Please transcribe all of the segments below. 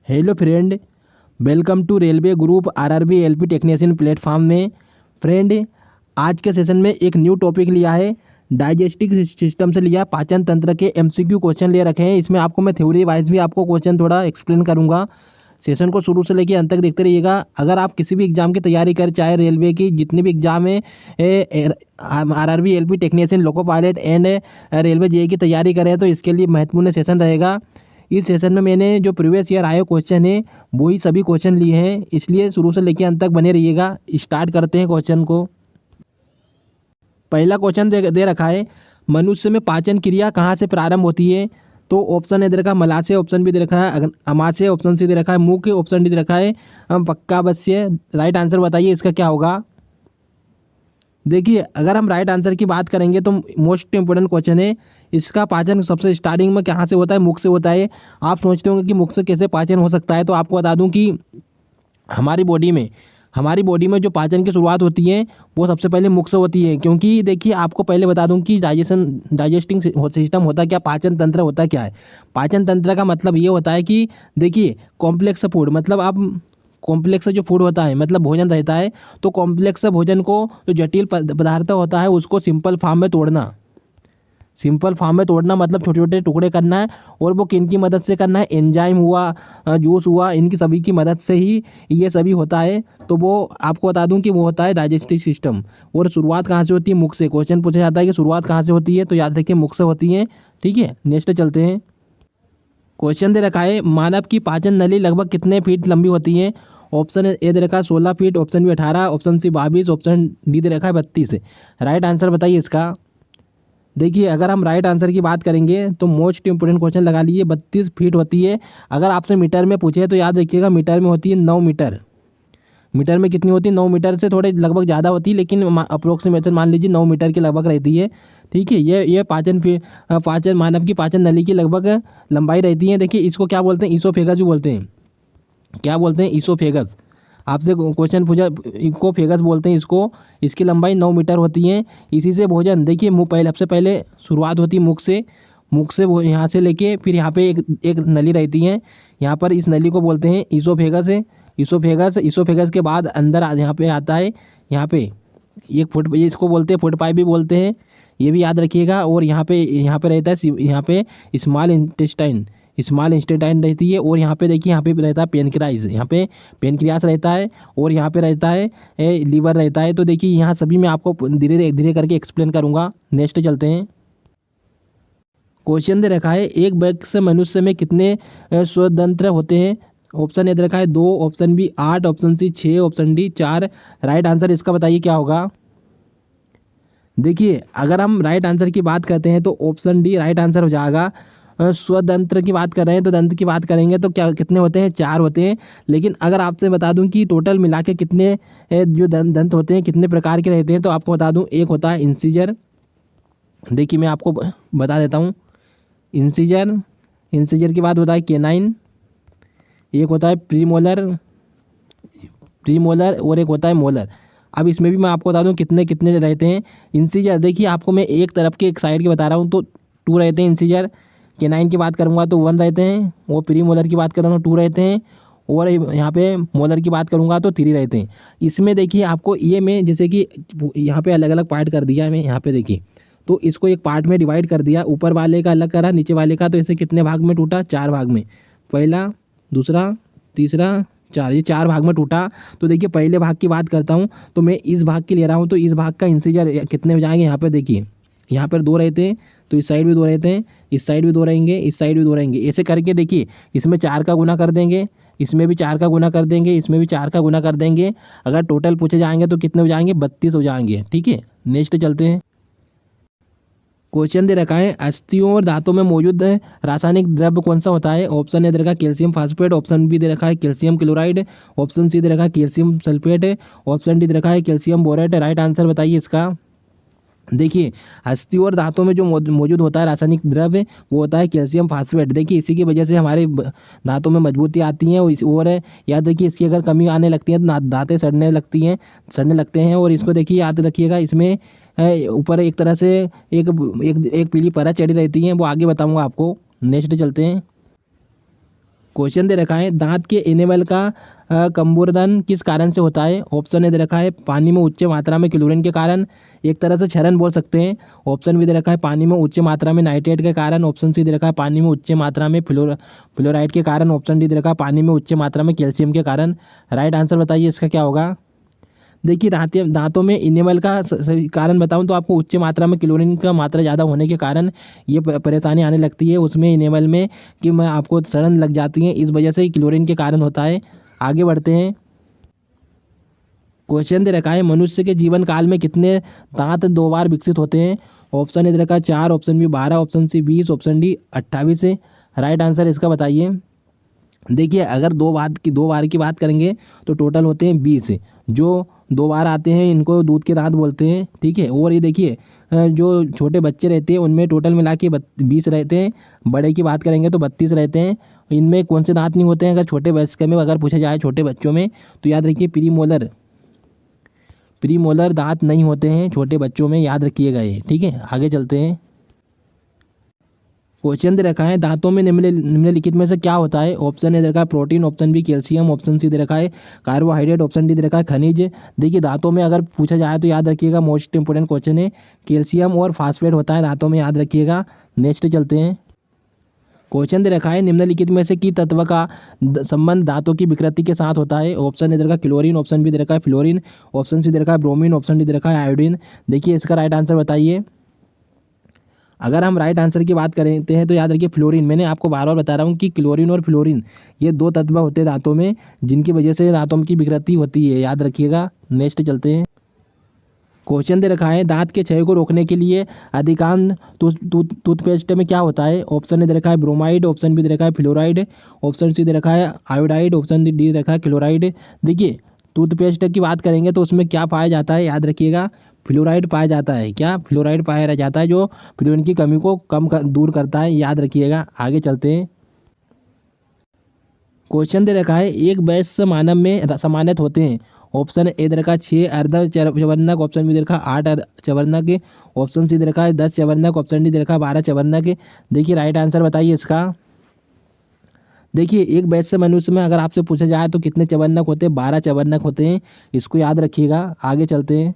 Hello friend, welcome to railway group RRB LP technician platform में। Friend, आज के session में एक न्यू टॉपिक लिया है। डाइजेस्टिव सिस्टम से लिया, पाचन तंत्र के एमसीक्यू क्वेश्चन ले रखे हैं। इसमें आपको मैं थ्योरी वाइज भी आपको क्वेश्चन थोड़ा एक्सप्लेन करूंगा। सेशन को शुरू से लेकर अंत तक देखते रहिएगा। अगर आप किसी भी एग्जाम की तैयारी करें, चाहे रेलवे की जितनी भी एग्जाम है, RRB LP technician, loco pilot and railway JE की तैयारी करें, तो इसके लिए महत्वपूर्ण सेशन रहेगा। इस सेशन में मैंने जो प्रीवियस ईयर आए क्वेश्चन है वही सभी क्वेश्चन लिए हैं, इसलिए शुरू से लेकर अंत तक बने रहिएगा। स्टार्ट करते हैं क्वेश्चन को। पहला क्वेश्चन दे रखा है, मनुष्य में पाचन क्रिया कहाँ से प्रारंभ होती है? तो ऑप्शन ए दे रखा है मलाशय, ऑप्शन बी दे रखा है अमाशय, ऑप्शन सी दे रखा है मुख्य, ऑप्शन डी दे रखा है पक्कावस्य। राइट आंसर बताइए इसका क्या होगा। देखिए, अगर हम राइट आंसर की बात करेंगे तो मोस्ट इंपोर्टेंट क्वेश्चन है। इसका पाचन सबसे स्टार्टिंग में कहाँ से होता है? मुख से होता है। आप सोचते होंगे कि मुख से कैसे पाचन हो सकता है, तो आपको बता दूं कि हमारी बॉडी में जो पाचन की शुरुआत होती है वो सबसे पहले मुख से होती है। क्योंकि देखिए, आपको पहले बता दूं कि डाइजेस्टिंग सिस्टम होता क्या, पाचन तंत्र होता क्या है। पाचन तंत्र का मतलब ये होता है कि देखिए, कॉम्प्लेक्स फूड मतलब आप कॉम्प्लेक्स जो फूड होता है मतलब भोजन रहता है, तो कॉम्प्लेक्स भोजन को जो जटिल पदार्थ होता है उसको सिंपल फॉर्म में तोड़ना मतलब छोटे छोटे टुकड़े करना है। और वो किन की मदद से करना है? एंजाइम हुआ, जूस हुआ, इनकी सभी की मदद से ही ये सभी होता है। तो वो आपको बता दूं कि वो होता है डाइजेस्टिव सिस्टम। और शुरुआत कहाँ से होती है? मुख से। क्वेश्चन पूछा जाता है कि शुरुआत कहाँ से होती है, तो याद रखिए मुख से होती है। ठीक है, नेक्स्ट चलते हैं। क्वेश्चन दे रखा है, मानव की पाचन नली लगभग कितने फीट लंबी होती है? ऑप्शन ए दे रखा है 16 feet, option B 18, option C 22, option D दे रखा है 32। राइट आंसर बताइए इसका। देखिए, अगर हम राइट आंसर की बात करेंगे तो मोस्ट इंपोर्टेंट क्वेश्चन लगा लीजिए, 32 फीट होती है। अगर आपसे मीटर में पूछे तो याद रखिएगा मीटर में होती है 9 मीटर। मीटर में कितनी होती है? 9 मीटर से थोड़े लगभग ज़्यादा होती है, लेकिन अप्रोक्सीमेशन मान लीजिए 9 मीटर के लगभग रहती है। ठीक है, ये पाचन मानव की पाचन नली की लगभग लंबाई रहती है। देखिए, इसको क्या बोलते हैं? ईसोफेगस भी बोलते हैं। क्या बोलते हैं? ईसोफेगस। आपसे क्वेश्चन पूछा, इकोफेगस बोलते हैं इसको। इसकी लंबाई 9 मीटर होती है। इसी से भोजन, देखिए मुँह पहले सबसे पहले शुरुआत होती है मुख से वो यहाँ से लेके फिर यहाँ पे एक नली रहती है। यहाँ पर इस नली को बोलते हैं ईसोफेगस है। ईसोफेगस के बाद अंदर यहाँ पे आता है, यहाँ पे एक फुट, ये इसको बोलते हैं फुट पाइप भी बोलते हैं, ये भी याद रखिएगा। और यहाँ पे रहता है, यहाँ पे स्मॉल इंटेस्टाइन रहती है। और यहाँ पे देखिए, यहाँ पे रहता है पेनक्राइस, यहाँ पे पेनक्रियास रहता है। और यहाँ पे रहता है लीवर रहता है। तो देखिए, यहाँ सभी मैं आपको धीरे धीरे करके एक्सप्लेन करूँगा। नेक्स्ट चलते हैं। क्वेश्चन दे रखा है, एक बैग से मनुष्य में कितने स्वतंत्र होते हैं? ऑप्शन ए दे रखा है 2, option B 8, option C 6, option D 4। Right answer इसका बताइए क्या होगा। देखिए, अगर हम राइट आंसर की बात करते हैं तो ऑप्शन डी राइट आंसर हो जाएगा। स्वतंत्र की बात कर रहे हैं तो दंत की बात करेंगे तो क्या कितने होते हैं? 4 होते हैं। लेकिन अगर आपसे बता दूं कि टोटल मिला के कितने जो दंत होते हैं कितने प्रकार के रहते हैं, तो आपको बता दूं, एक होता है इंसीजर। देखिए, मैं आपको बता देता हूँ। इंसीजर के बाद होता है केनाइन, एक होता है प्रीमोलर और एक होता है मोलर। अब इसमें भी मैं आपको बता दूं कितने कितने रहते हैं इंसीजर। देखिए, आपको मैं एक तरफ के एक साइड के बता रहा हूँ तो 2 रहते हैं इंसीजर। केनाइन की बात करूँगा तो 1 रहते हैं। वो प्रीमोलर की बात करूँगा तो 2 रहते हैं। और यहाँ पे मोलर की बात करूँगा तो 3 रहते हैं। इसमें देखिए, आपको ये में जैसे कि यहाँ पे अलग अलग पार्ट कर दिया है मैं, यहाँ पे देखिए, तो इसको एक पार्ट में डिवाइड कर दिया, ऊपर वाले का अलग करा, नीचे वाले का। तो इसे कितने भाग में टूटा? 4 भाग में। पहला, दूसरा, तीसरा, 4, ये 4 भाग में टूटा। तो देखिए, पहले भाग की बात करता हूँ तो मैं इस भाग की ले रहा हूँ, तो इस भाग का इंसीजर कितने हो जाएंगे? यहाँ पे देखिए, यहाँ पर 2 रहते हैं, तो इस साइड भी 2 रहते हैं, इस साइड भी 2 रहेंगे, इस साइड भी 2 रहेंगे। ऐसे करके देखिए, इसमें 4 का गुना कर देंगे, इसमें भी 4 का गुना कर देंगे, इसमें भी 4 का गुना कर देंगे। अगर टोटल पूछे जाएंगे तो कितने हो जाएंगे? 32 हो जाएंगे। ठीक है, नेक्स्ट चलते हैं। क्वेश्चन दे रखा है, अस्थियों और दांतों में मौजूद रासायनिक द्रव्य कौन सा होता है? ऑप्शन ए दे रखा है कैल्शियम फास्फेट, ऑप्शन बी दे रखा है कैल्शियम क्लोराइड, ऑप्शन सी दे रखा है कैल्शियम सल्फेट, ऑप्शन डी दे रखा है कैल्शियम बोरेट। राइट आंसर बताइए इसका। देखिए, अस्थियों और दांतों में जो मौजूद होता है रासायनिक द्रव्य वो होता है कैल्शियम फास्फेट। देखिए, इसी की वजह से हमारे दांतों में मजबूती आती है। और याद देखिए, इसकी अगर कमी आने लगती है तो दांतें सड़ने लगते हैं। और इसको देखिए, याद रखिएगा, इसमें ऊपर एक तरह से एक पीली परत चढ़ी रहती है, वो आगे बताऊंगा आपको। नेक्स्ट चलते हैं। क्वेश्चन दे रखा है दांत के एनिमल का कंबुर्दन किस कारण से होता है। ऑप्शन ए दे रखा है पानी में उच्च मात्रा में क्लोरीन के कारण, एक तरह से क्षरण बोल सकते हैं। ऑप्शन बी दे रखा है पानी में उच्च मात्रा में नाइट्रेट के कारण। ऑप्शन सी दे रखा है पानी में उच्च मात्रा में फ्लोराइड के कारण। ऑप्शन डी दे रखा है पानी में उच्च मात्रा में कैल्शियम के कारण। राइट आंसर बताइए इसका क्या होगा। देखिए दांतों में इनेमल का सही कारण बताऊं तो आपको उच्च मात्रा में क्लोरीन का मात्रा ज़्यादा होने के कारण ये परेशानी आने लगती है उसमें इनेमल में कि मैं आपको सड़न लग जाती है, इस वजह से ही क्लोरीन के कारण होता है। आगे बढ़ते हैं। क्वेश्चन दे रखा है मनुष्य के जीवन काल में कितने दांत 2 बार विकसित होते हैं। ऑप्शन ए दे रखा है 4, option B 12, option C 20, option D 28 है। राइट आंसर इसका बताइए। देखिए अगर 2 बार की बात करेंगे तो टोटल होते हैं 20। जो 2 बार आते हैं इनको दूध के दांत बोलते हैं, ठीक है। और ये देखिए जो छोटे बच्चे रहते हैं उनमें टोटल मिला के 20 रहते हैं। बड़े की बात करेंगे तो 32 रहते हैं। इनमें कौन से दांत नहीं होते हैं अगर छोटे वयस्क में अगर पूछा जाए छोटे बच्चों में तो याद रखिए प्रीमोलर दांत नहीं होते हैं छोटे बच्चों में, याद रखिएगा ये, ठीक है। आगे चलते हैं। क्वेश्चन दे रखा है दांतों में निम्नलिखित में से क्या होता है। ऑप्शन ए दे रखा है protein, option B calcium, option C दे रखा है कार्बोहाइड्रेट, ऑप्शन डी दे रखा है खनिज। देखिए दांतों में अगर पूछा जाए तो याद रखिएगा मोस्ट इंपोर्टेंट क्वेश्चन है कैल्शियम और फास्फेट होता है दांतों में, याद रखिएगा। नेक्स्ट चलते हैं। क्वेश्चन दे रखा है निम्नलिखित में से की तत्व का संबंध दांतों की विकृति के साथ होता है। ऑप्शन ए दे रखा है क्लोरीन, ऑप्शन बी दे रखा है फ्लोरीन, ऑप्शन सी दे रखा है ब्रोमीन, ऑप्शन डी दे रखा है आयोडीन। देखिए इसका राइट आंसर बताइए। अगर हम राइट आंसर की बात करते हैं तो याद रखिए फ्लोरीन। मैंने आपको बार बार बता रहा हूँ कि क्लोरीन और फ्लोरीन ये 2 तत्व होते हैं दांतों में जिनकी वजह से दांतों की विकृति होती है, याद रखिएगा। नेक्स्ट चलते हैं। क्वेश्चन दे रखा है दांत के क्षय को रोकने के लिए अधिकांश टूथपेस्ट में क्या होता है। ऑप्शन ए दे रखा है ब्रोमाइड, ऑप्शन बी दे रखा है फ्लोराइड, ऑप्शन सी दे रखा है आयोडाइड, ऑप्शन डी दे रखा है क्लोराइड। देखिए टूथपेस्ट की बात करेंगे तो उसमें क्या पाया जाता है, याद रखिएगा फ्लोराइड पाया जाता है। क्या फ्लोराइड पाया जाता है जो फ्लोरीन की कमी को दूर करता है, याद रखिएगा। आगे चलते हैं। क्वेश्चन दे रखा है एक वयस्क मानव में समानित होते हैं। ऑप्शन ए दे रखा है 6 अर्ध चवर्णक, ऑप्शन बी दे रखा है 8 चवर्णक, ऑप्शन सी दे रखा है 10 चवर्णक, ऑप्शन डी दे रखा है 12 चवर्णक। देखिए राइट आंसर बताइए इसका। देखिए एक वयस्क मनुष्य में अगर आपसे पूछा जाए तो कितने चवर्णक होते हैं, 12 चवर्णक होते हैं, इसको याद रखिएगा। आगे चलते हैं।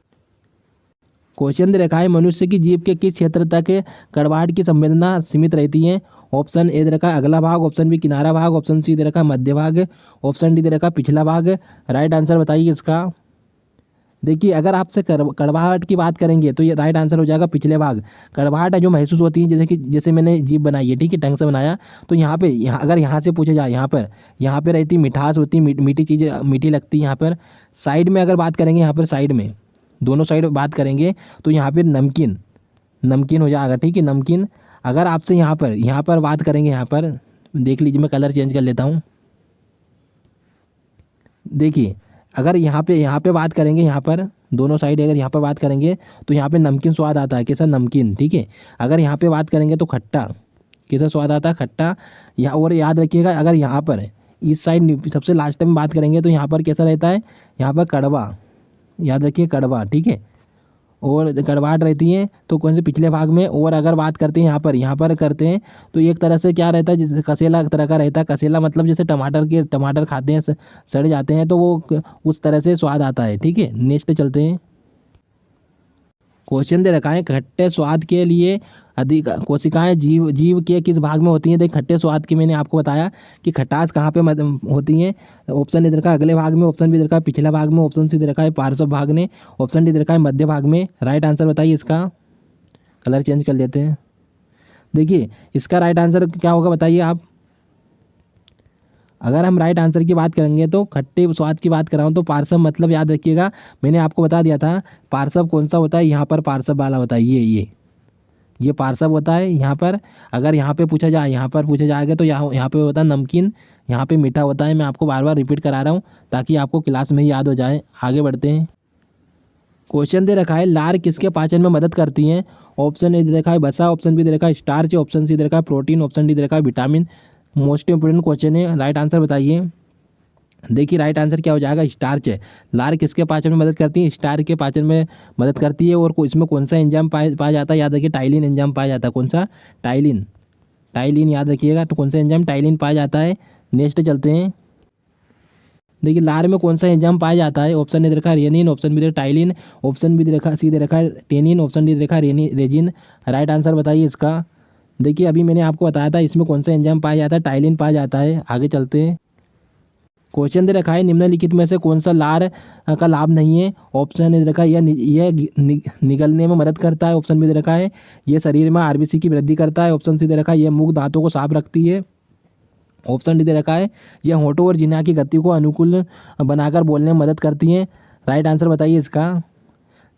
क्वेश्चन दे रखा है मनुष्य की जीभ के किस क्षेत्र तक कड़वाहट की संवेदना सीमित रहती है। ऑप्शन ए दे रखा है अगला भाग, ऑप्शन बी किनारा भाग, ऑप्शन सी दे रखा है मध्य भाग, ऑप्शन डी दे रखा है पिछला भाग। राइट आंसर बताइए इसका। देखिए अगर आपसे कड़वाहट की बात करेंगे तो ये राइट आंसर हो जाएगा पिछले भाग। कड़वाहट जो महसूस होती है जैसे मैंने जीभ बनाई है, ठीक है, ढंग से बनाया तो अगर यहाँ से पूछे जाए यहाँ पे रहती मिठास होती, मीठी चीज़ें मीठी लगती है। यहाँ पर साइड में अगर बात करेंगे, यहाँ पर साइड में दोनों साइड बात करेंगे तो यहाँ पे नमकीन हो जाएगा, ठीक है, नमकीन। अगर आपसे यहाँ पर बात करेंगे, यहाँ पर देख लीजिए, मैं कलर चेंज कर लेता हूँ। देखिए अगर यहाँ पे बात करेंगे, यहाँ पर दोनों साइड अगर यहाँ पर बात करेंगे तो यहाँ पे नमकीन स्वाद आता है, कैसा नमकीन, ठीक है। अगर यहाँ पे बात करेंगे तो खट्टा, कैसा स्वाद आता है, खट्टा। या और याद रखिएगा अगर यहाँ पर इस साइड सबसे लास्ट में बात करेंगे तो यहाँ पर कैसा रहता है, यहाँ पर कड़वा, याद रखिए कड़वा, ठीक है। और कड़वाहट रहती है तो कौन से पिछले भाग में। और अगर बात करते हैं यहाँ पर करते हैं तो एक तरह से क्या रहता है जैसे कसेला तरह का रहता है। कसेला मतलब जैसे टमाटर खाते हैं सड़ जाते हैं तो वो उस तरह से स्वाद आता है, ठीक है। नेक्स्ट चलते हैं। क्वेश्चन दे रखा है खट्टे स्वाद के लिए अधिक कोशिकाएं जीव के किस भाग में होती हैं। देख खट्टे स्वाद की मैंने आपको बताया कि खटास कहाँ पे होती हैं। ऑप्शन ए दे रखा है अगले भाग में, ऑप्शन बी दे रखा है पिछला भाग में, ऑप्शन सी दे रखा है पार्श्व भाग में, ऑप्शन डी दे रखा है मध्य भाग में। राइट आंसर बताइए इसका। कलर चेंज कर लेते हैं। देखिए इसका राइट आंसर क्या होगा बताइए आप। अगर हम राइट आंसर की बात करेंगे तो खट्टे स्वाद की बात कर रहा हूँ तो पार्श्व मतलब याद रखिएगा, मैंने आपको बता दिया था पार्श्व कौन सा होता है, यहाँ पर पार्श्व वाला होता है, ये पार्श्व होता है। यहाँ पर अगर यहाँ पर पूछा जाएगा तो यहाँ पे होता है नमकीन, यहाँ पे मीठा होता है। मैं आपको बार बार रिपीट करा रहा हूँ ताकि आपको क्लास में ही याद हो जाए। आगे बढ़ते हैं। क्वेश्चन दे रखा है लार किसके पाचन में मदद करती हैं। ऑप्शन ए दे रखा है वसा, ऑप्शन बी दे रखा है स्टार्च, ऑप्शन सी दे रखा है प्रोटीन, ऑप्शन डी दे रखा है विटामिन। मोस्ट इंपोर्टेंट क्वेश्चन है, राइट आंसर बताइए। देखिए राइट आंसर क्या हो जाएगा, स्टार्च है। लार किसके पाचन में मदद करती है, स्टार्च के पाचन में मदद करती है। और इसमें कौन सा एंजाइम पाया जाता है, याद रखिए टाइलिन एंजाइम पाया जाता है। कौन सा, टाइलिन याद रखिएगा। तो कौन सा एंजाइम, टाइलिन पाया जाता है। नेक्स्ट चलते हैं। देखिए लार में कौन सा एंजाइम पाया जाता है? ऑप्शन ए दे रखा है रेनिन, ऑप्शन बी दे रखा है टाइलिन, ऑप्शन बी दे रखा सी दे रखा है टेनिन, ऑप्शन डी दे रखा है रेजिन। राइट आंसर बताइए इसका। देखिए अभी मैंने आपको बताया था इसमें कौन सा एंजाइम पाया जाता है, टाइलिन पाया जाता है। आगे चलते हैं। क्वेश्चन दे रखा है निम्नलिखित में से कौन सा लार का लाभ नहीं है? ऑप्शन ए दे रखा है निगलने में मदद करता है, ऑप्शन बी दे रखा है ये शरीर में आरबीसी की वृद्धि करता है, ऑप्शन सी दे रखा है ये मुख दांतों को साफ रखती है, ऑप्शन डी दे रखा है यह होठों और जिह्वा की गति को अनुकूल बनाकर बोलने में मदद करती हैं। राइट आंसर बताइए इसका।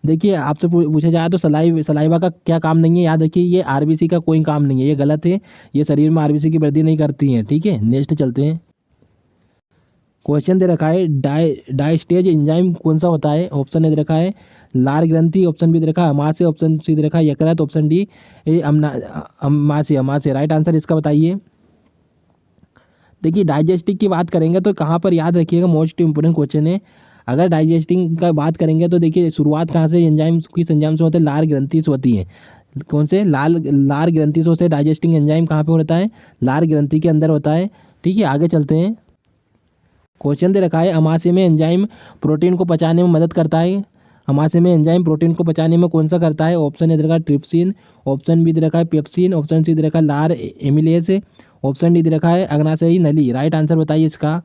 देखिए आपसे पूछा जाए तो सलाइवा का क्या काम नहीं है? याद रखिए ये आरबीसी का कोई काम नहीं है, ये गलत है। ये शरीर में आरबीसी की वृद्धि नहीं करती हैं। ठीक है, नेक्स्ट चलते हैं। क्वेश्चन दे रखा है डायस्टेज एंजाइम कौन सा होता है? ऑप्शन ए दे रखा है लार ग्रंथि, ऑप्शन बी दे रखा है अमाशय, ऑप्शन सी दे रखा है यकृत, ऑप्शन डी अमाशय। राइट आंसर इसका बताइए। देखिए डाइजेस्टिंग की बात करेंगे तो कहाँ पर, याद रखिएगा मोस्ट इंपोर्टेंट क्वेश्चन है। अगर डाइजेस्टिंग का बात करेंगे तो देखिए शुरुआत कहाँ से एंजाइम किस एंजाइम से होते हैं? लार ग्रंथि से होती है। कौन से? लार ग्रंथि से होते हैं। डाइजेस्टिंग एंजाइम कहाँ पे होता है? लार ग्रंथि के अंदर होता है। ठीक है, आगे चलते हैं। क्वेश्चन दे रखा है अमाशय में एंजाइम प्रोटीन को पचाने में मदद करता है। अमाशय में एंजाइम प्रोटीन को पचाने में कौन सा करता है? ऑप्शन ए दे रखा है ट्रिप्सिन, ऑप्शन बी दे रखा है पेप्सिन, ऑप्शन सी दे रखा है लार एमिलेज, ऑप्शन डी दे रखा है अग्नाशयी नली। राइट आंसर बताइए इसका।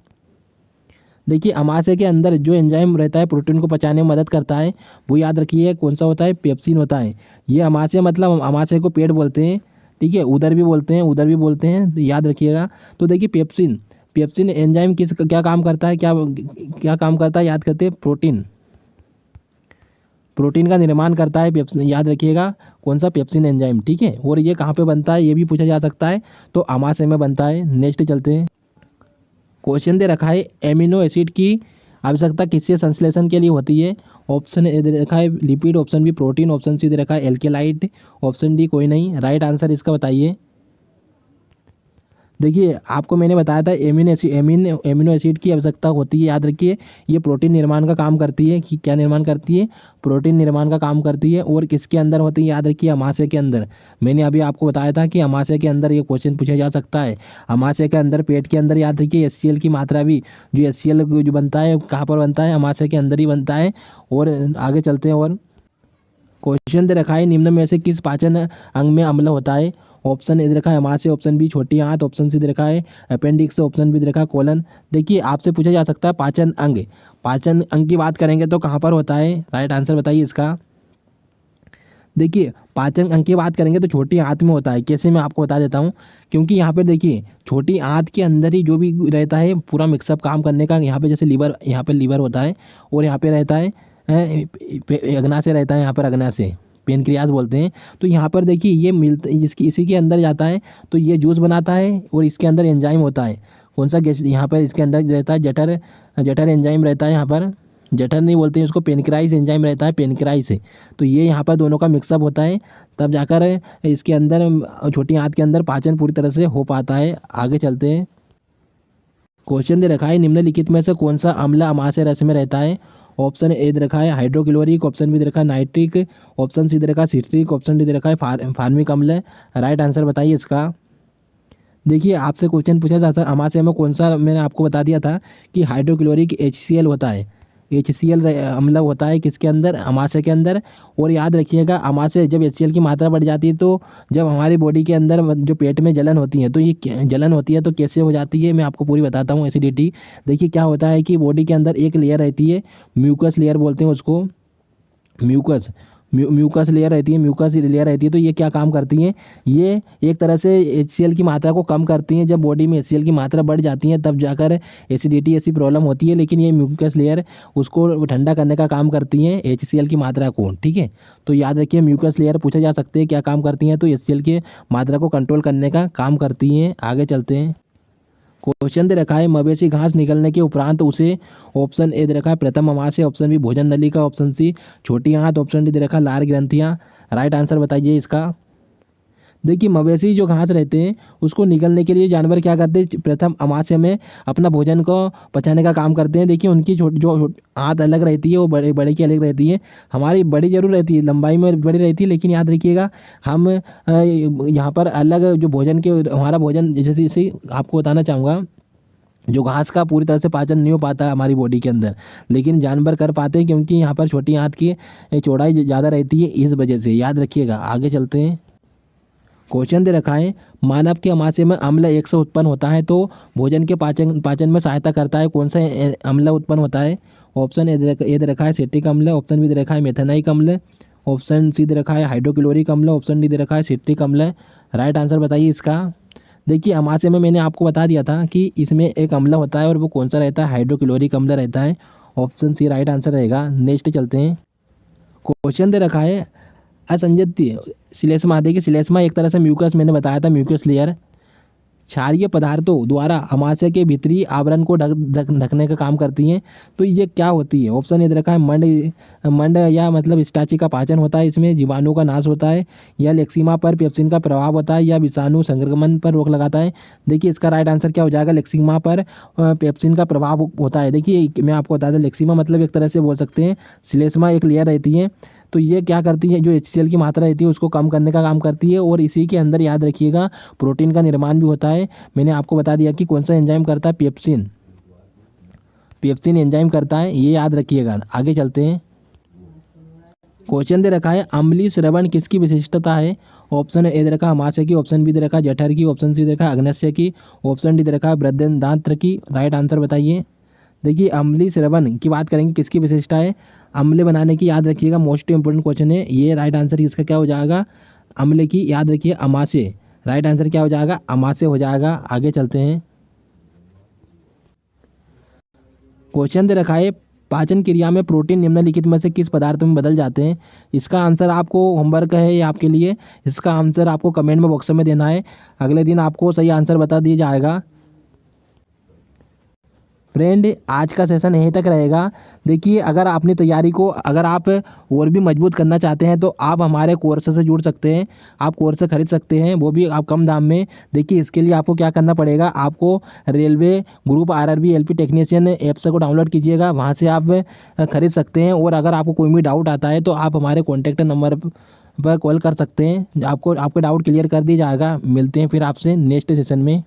देखिए अमाशय के अंदर जो एंजाइम रहता है प्रोटीन को पचाने में मदद करता है, वो याद रखिए कौन सा होता है? पेप्सिन होता है। ये अमाशय मतलब अमाशय को पेट बोलते हैं। ठीक है, उदर भी बोलते हैं, उदर भी बोलते हैं, तो याद रखिएगा। तो देखिए पेप्सिन पेप्सिन एंजाइम किस क्या काम करता है? क्या क्या काम करता है? याद करते हैं प्रोटीन का निर्माण करता है पेप्सिन। याद रखिएगा कौन सा? Pepsin enzyme. ठीक है, और ये कहाँ पे बनता है ये भी पूछा जा सकता है, तो अमाशय में बनता है। नेक्स्ट चलते हैं। क्वेश्चन दे रखा है एमिनो एसिड की आवश्यकता किससे संश्लेषण के लिए होती है? ऑप्शन ए दे रखा है lipid, option B protein, option C दे रखा है एल्केलाइट, ऑप्शन डी कोई नहीं। राइट आंसर इसका बताइए। देखिए आपको मैंने बताया था एमिनो एसिड की आवश्यकता होती है। याद रखिए ये प्रोटीन निर्माण का काम करती है। कि क्या निर्माण करती है? प्रोटीन निर्माण का काम करती है। और किसके अंदर होती है? याद रखिए अमाशय के अंदर। मैंने अभी आपको बताया था कि अमाशय के अंदर ये क्वेश्चन पूछा जा सकता है। अमाशय के अंदर पेट के अंदर याद रखिए HCl की मात्रा भी, जो HCl जो बनता है कहाँ पर बनता है? अमाशय के अंदर ही बनता है। और आगे चलते हैं। और क्वेश्चन दे रखा है निम्न में से किस पाचन अंग में अम्ल होता है? ऑप्शन ए दे रखा है अमाशय, ऑप्शन बी छोटी आंत, ऑप्शन सी दे रखा है अपेंडिक्स, ऑप्शन बी दे रखा है कोलन। देखिए आपसे पूछा जा सकता है पाचन अंग। पाचन अंग की बात करेंगे तो कहाँ पर होता है? राइट आंसर बताइए इसका। देखिए पाचन अंग की बात करेंगे तो छोटी आंत में होता है। कैसे? मैं आपको बता देता हूँ। क्योंकि यहाँ पर देखिए छोटी आंत के अंदर ही जो भी रहता है पूरा मिक्सअप काम करने का, यहाँ पे जैसे लीवर, यहाँ पे लीवर होता है और यहाँ पे रहता है अग्नाशय रहता है, यहाँ पर अग्नाशय पेनक्रियास बोलते हैं। तो यहाँ पर देखिए ये मिलता इसकी इसी के अंदर जाता है तो ये जूस बनाता है और इसके अंदर एंजाइम होता है। कौन सा गैस यहाँ पर इसके अंदर रहता है? जठर एंजाइम रहता है। यहाँ पर जठर नहीं बोलते हैं उसको, पेनक्राइस एंजाइम रहता है, पेनक्राइस से। तो ये यहाँ पर दोनों का मिक्सअप होता है, तब जाकर इसके अंदर छोटी आंत के अंदर पाचन पूरी तरह से हो पाता है। आगे चलते हैं। क्वेश्चन दे रखा है निम्नलिखित में से कौन सा अम्ल अमाशय रस में रहता है? ऑप्शन ए दे रखा है हाइड्रोक्लोरिक, ऑप्शन बी दे रखा है नाइट्रिक, ऑप्शन सी दे रखा है सिट्रिक, ऑप्शन डी दे रखा है फार्मिक अम्ल। राइट आंसर बताइए इसका। देखिए आपसे क्वेश्चन पूछा जाता है अमाशय में कौन सा, मैंने आपको बता दिया था कि हाइड्रोक्लोरिक HCl होता है। HCl अम्ल होता है किसके अंदर? अमाशय के अंदर। और याद रखिएगा अमाशय जब HCl की मात्रा बढ़ जाती है तो जब हमारी बॉडी के अंदर जो पेट में जलन होती है तो ये जलन होती है तो कैसे हो जाती है मैं आपको पूरी बताता हूँ। एसिडिटी। देखिए क्या होता है कि बॉडी के अंदर एक लेयर रहती है, म्यूकस लेयर बोलते हैं उसको, म्यूकस लेयर रहती है, म्यूकस लेयर रहती है। तो ये क्या काम करती हैं? ये एक तरह से HCl की मात्रा को कम करती हैं। जब बॉडी में HCl की मात्रा बढ़ जाती है तब जाकर एसिडिटी ऐसी प्रॉब्लम होती है। लेकिन ये म्यूकस लेयर उसको ठंडा करने का काम करती हैं, HCl की मात्रा को। ठीक है, तो याद रखिए म्यूकस लेयर पूछा जा सकते हैं क्या काम करती हैं? तो HCl की मात्रा को कंट्रोल करने का काम करती हैं। आगे चलते हैं। क्वेश्चन दे रखा है मवेशी घास निकलने के उपरांत उसे, ऑप्शन ए दे रखा है प्रथम अमाशय, ऑप्शन बी भोजन नलिका, ऑप्शन सी छोटी आंत, ऑप्शन डी दे रखा है लार ग्रंथियाँ। राइट आंसर बताइए इसका। देखिए मवेशी जो घास रहते हैं उसको निगलने के लिए जानवर क्या करते हैं? प्रथम अमाशय में अपना भोजन को पचाने का काम करते हैं। देखिए उनकी जो आंत अलग रहती है वो बड़े बड़े की अलग रहती है। हमारी बड़ी जरूर रहती है, लंबाई में बड़ी रहती है, लेकिन याद रखिएगा हम यहाँ पर अलग जो भोजन के, हमारा भोजन जैसे आपको बताना चाहूँगा जो घास का पूरी तरह से पाचन नहीं हो पाता है हमारी बॉडी के अंदर, लेकिन जानवर कर पाते हैं क्योंकि यहाँ पर छोटी आंत की चौड़ाई ज़्यादा रहती है, इस वजह से याद रखिएगा। आगे चलते हैं। क्वेश्चन दे रखा है, मानव के अमाशय में अम्ल एक से उत्पन्न होता है तो भोजन के पाचन पाचन में सहायता करता है, कौन सा अम्ल उत्पन्न होता है? ऑप्शन ए दे रखा है सिट्रिक अम्ल, ऑप्शन बी दे रखा है मेथेनाइक अम्ल, ऑप्शन सी दे रखा है हाइड्रोक्लोरिक अम्ल, ऑप्शन डी दे रखा है सिट्रिक अम्ल। राइट आंसर बताइए इसका। देखिए अमाशय में मैंने आपको बता दिया था कि इसमें एक अम्ल होता है और वो कौन सा रहता है? हाइड्रोक्लोरिक अम्ल रहता है। ऑप्शन सी राइट आंसर रहेगा। नेक्स्ट चलते हैं। क्वेश्चन दे रखा है, असंजतीय श्लेष्मा, देखिए श्लेष्मा एक तरह से म्यूकस, मैंने बताया था म्यूकस लेयर, क्षारीय पदार्थों द्वारा अमाशय के भीतरी आवरण को ढकने का काम करती हैं। तो ये क्या होती है? ऑप्शन ये दे रखा है मंड या मतलब स्टाची का पाचन होता है, इसमें जीवाणु का नाश होता है, या लेक्सीमा पर पेप्सिन का प्रभाव होता है, या विषाणु संक्रमण पर रोक लगाता है। देखिए इसका राइट आंसर क्या हो जाएगा? लेक्सीमा पर पेप्सिन का प्रभाव होता है। देखिए मैं आपको बता दूं, लेक्सीमा मतलब एक तरह से बोल सकते हैं श्लेष्मा एक लेयर रहती है, तो ये क्या करती है? जो HCl की मात्रा रहती है उसको कम करने का काम करती है, और इसी के अंदर याद रखिएगा प्रोटीन का निर्माण भी होता है। मैंने आपको बता दिया कि कौन सा एंजाइम करता है? पेप्सिन, पेप्सिन एंजाइम करता है, ये याद रखिएगा। आगे चलते हैं। क्वेश्चन दे रखा है, अम्लीय श्रवण किसकी विशिष्टता है? ऑप्शन ए दे रखा है अमाशय की, ऑप्शन बी दे रखा है जठर की, ऑप्शन सी दे रखा है अग्न्याशय की, ऑप्शन डी दे रखा है बृहदान्त्र की। राइट आंसर बताइए। देखिए अम्लीय श्रवण की बात करेंगे, किसकी विशेषता है? अम्ल बनाने की, याद रखिएगा मोस्ट इंपोर्टेंट क्वेश्चन है ये। राइट आंसर इसका क्या हो जाएगा? अम्ल की, याद रखिए अमाशय। राइट आंसर क्या हो जाएगा? अमाशय हो जाएगा। आगे चलते हैं। क्वेश्चन दे रखा है, पाचन क्रिया में प्रोटीन निम्नलिखित में से किस पदार्थ में बदल जाते हैं? इसका आंसर आपको होमवर्क है ये आपके लिए, इसका आंसर आपको कमेंट में बॉक्स में देना है, अगले दिन आपको सही आंसर बता दिया जाएगा। फ्रेंड आज का सेशन यहीं तक रहेगा। देखिए अगर अपनी तैयारी को अगर आप और भी मजबूत करना चाहते हैं तो आप हमारे कोर्स से जुड़ सकते हैं, आप कोर्स खरीद सकते हैं, वो भी आप कम दाम में। देखिए इसके लिए आपको क्या करना पड़ेगा? आपको railway group RRB LP technician apps को डाउनलोड कीजिएगा, वहाँ से आप खरीद सकते हैं। और अगर आपको कोई भी डाउट आता है तो आप हमारे कॉन्टैक्ट नंबर पर कॉल कर सकते हैं, आपको आपका डाउट क्लियर कर दिया जाएगा। मिलते हैं फिर आपसे नेक्स्ट सेशन में।